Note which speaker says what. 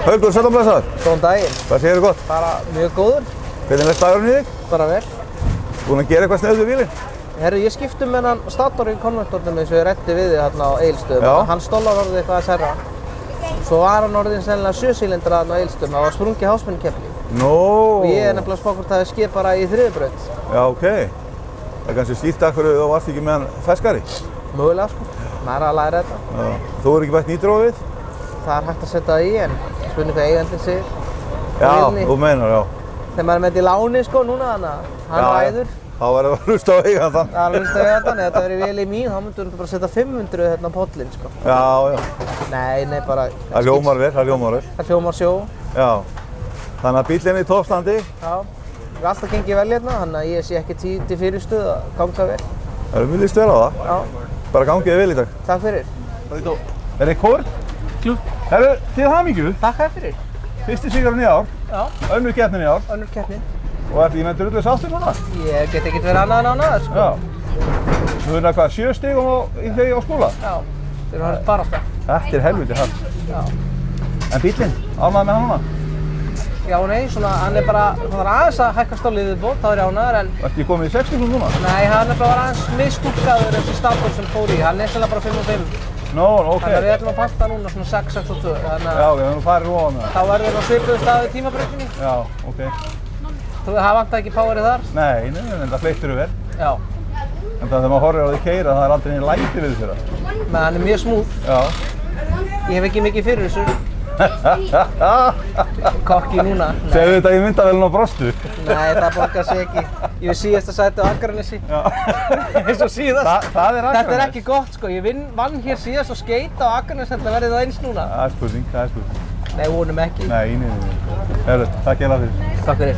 Speaker 1: Haukur, sæll og blessaður.
Speaker 2: Góðan daginn.
Speaker 1: Hvað segirðu gott?
Speaker 2: Bara mjög góður.
Speaker 1: Hvernig leggst dagurinn í þig?
Speaker 2: Bara vel.
Speaker 1: Búinn að gera eitthvað snöð við bílinn?
Speaker 2: Herru, ég skipti um hennan stator í konvektornum eins og ég ræddi við þig hérna á Egilsstöðum.
Speaker 1: Já.
Speaker 2: Hann stólar orðið eitthvað að serra. Svo var hann orðinn sennilega 7 sílindra þarna á Egilsstöðum. Það var sprungið háspennukeppni.
Speaker 1: Nó.
Speaker 2: Og ég er nefnilega að spá hvort það hefði skeið bara í þriðju braut.
Speaker 1: Já, ok. Það er kannski skýrt af hverju þú varst ekki með hann ferskari.
Speaker 2: Mögulega sko. Maður er að læra þetta.
Speaker 1: Já. Þú er ekki bætt nýtró við?
Speaker 2: Það er hægt að setja það í en spurning hvað eigandinn segir.
Speaker 1: Já, þú meinar, já.
Speaker 2: Þegar maður er með þetta í láni sko núna þannig að hann ræður.
Speaker 1: Þá verður að hlusta á eigandann.
Speaker 2: Það er að hlusta á eigandann. Ef þetta verið vel í mín þá myndur þú bara setja 500 hérna á pollinn sko.
Speaker 1: Já, já.
Speaker 2: Nei, bara...
Speaker 1: Það hljómar vel, það hljómar vel.
Speaker 2: Það hljómar sjó.
Speaker 1: Já. Þannig að bíllinn er í toppstandi.
Speaker 2: Já. Það er alltaf gengið vel hérna, þannig að ég sé ekki tíð til fyrirstöðu að ganga vel.
Speaker 1: Það er mjög líst vel á það.
Speaker 2: Já.
Speaker 1: Bara gangið vel í dag.
Speaker 2: Takk fyrir.
Speaker 1: Er þið kór?
Speaker 2: Klúbb.
Speaker 1: Herru, til hamingju.
Speaker 2: Takk fyrir.
Speaker 1: Fyrsti sigurinn í ár.
Speaker 2: Já.
Speaker 1: Önnur keppnin í ár.
Speaker 2: Önnur keppnin.
Speaker 1: Og ertu í með drullu sáttur núna?
Speaker 2: Ég get ekkert verið annað en ánægður, sko.
Speaker 1: Já. Þú erum hvað, 7 stigum í þau á skóla?
Speaker 2: Já. Þeir eru harðist barátta.
Speaker 1: Þetta er helviti hart.
Speaker 2: Já.
Speaker 1: En bíllinn, ánægður með hann núna?
Speaker 2: Já, nei, svona, hann er bara, það var aðeins að hækka stólið viðbót, þá er ég ánægður, en...
Speaker 1: Ertu komið í 6 stigum núna?
Speaker 2: Nei, hann er bara aðeins misskúkkaður eftir stator sem fór í. Hann er sennilega bara 5 og 5.
Speaker 1: Nó, ok.
Speaker 2: Þannig að við ætlum að panta núna svona 6, 6 og 2. Þannig
Speaker 1: Já, ok, þannig að farið ofan með það.
Speaker 2: þá verður það svipuðu staðið í tímabreytinni.
Speaker 1: Já, ok.
Speaker 2: Það vantar ekki powerið þar?
Speaker 1: Nei, en það fleittur vel.
Speaker 2: Já.
Speaker 1: En það þegar maður horfir á því keyra, það er aldrei einn læti við þeirra.
Speaker 2: Men hann er mjög smúð.
Speaker 1: Já.
Speaker 2: Ég hef ekki mikið fyrir þessu. Kokki núna.
Speaker 1: Segðu þetta í myndavélina og brostu.
Speaker 2: Nei, það borgar sig ekki. Ég er síðasta sæti á Akranesi.
Speaker 1: Já.
Speaker 2: Eins og síðast.
Speaker 1: Það er Akranes.
Speaker 2: Þetta er ekki gott sko. Ég vann hér síðast og skeita á Akranesi. Þetta verði það eins núna.
Speaker 1: Það er spurning.
Speaker 2: Nei, vonum ekki.
Speaker 1: Nei. Herru, takk fyrir.
Speaker 2: Takk fyrir.